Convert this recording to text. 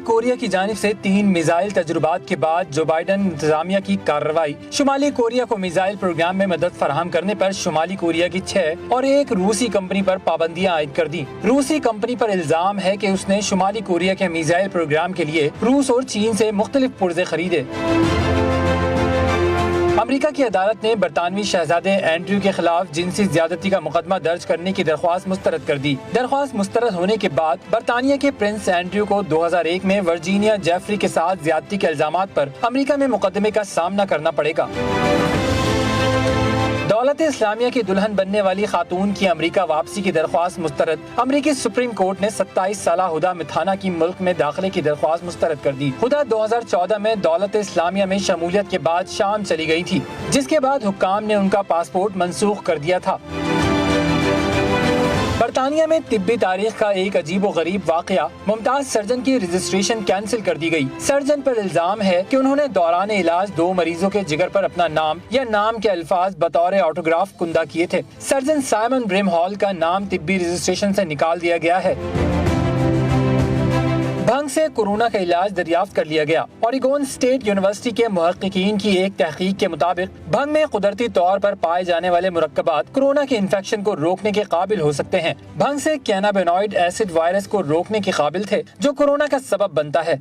Korea की जानिब से 3 मिसाइल तजुर्बात के बाद जो बाइडन इंतजामिया की कार्रवाई शुमाली कोरिया को मिसाइल प्रोग्राम में मदद फराहम करने पर शुमाली कोरिया की 6 और एक रूसी कंपनी पर पाबंदियां आयद कर दी। रूसी कंपनी पर इल्जाम है कि उसने शुमाली कोरिया के मिसाइल प्रोग्राम के लिए रूस और चीन से मुख्तलिफ पुर्जे खरीदे। अमेरिका की अदालत ने बरतानवी शहजादे एंड्रयू के खिलाफ जिनसी ज्यादती का मुकदमा दर्ज करने की दरख्वास्त मुस्तरद कर दी। दरख्वास्त मुस्तरद होने के बाद बरतानिया के प्रिंस एंड्रयू को 2001 में वर्जीनिया जेफरी के साथ ज्यादती के इल्जामात पर अमेरिका में मुकदमे का सामना करना पड़ेगा। दौलत इस्लामिया की दुल्हन बनने वाली खातून की अमेरिका वापसी की दरख्वास्त मुस्तरद। अमेरिकी सुप्रीम कोर्ट ने 27 साला हुदा मिथाना की मुल्क में दाखिले की दरख्वास्त मुस्तरद कर दी। हुदा 2014 में दौलत इस्लामिया में शमूलियत के बाद शाम चली गई थी, जिसके बाद हुक्काम ने उनका पासपोर्ट मंसूख कर दिया था। बरतानिया में तिब्बी तारीख का एक अजीब व गरीब वाकया। मुमताज सर्जन की रजिस्ट्रेशन कैंसिल कर दी गई। सर्जन पर इल्जाम है कि उन्होंने दौरान इलाज 2 मरीजों के जिगर पर अपना नाम या नाम के अल्फाज बतौर ऑटोग्राफ कुंदा किए थे। सर्जन साइमन ब्रिमहॉल का नाम तिब्बी रजिस्ट्रेशन से निकाल दिया गया है। भंग से कोरोना का इलाज दरियाफ्त कर लिया गया। ओरेगोन स्टेट यूनिवर्सिटी के मुहक्किकीन की एक तहकीक के मुताबिक भंग में कुदरती तौर पर पाए जाने वाले मुरक्कबात कोरोना के इन्फेक्शन को रोकने के काबिल हो सकते हैं। भंग से कैनाबिनॉइड एसिड वायरस को रोकने के काबिल थे, जो कोरोना का सबब बनता है।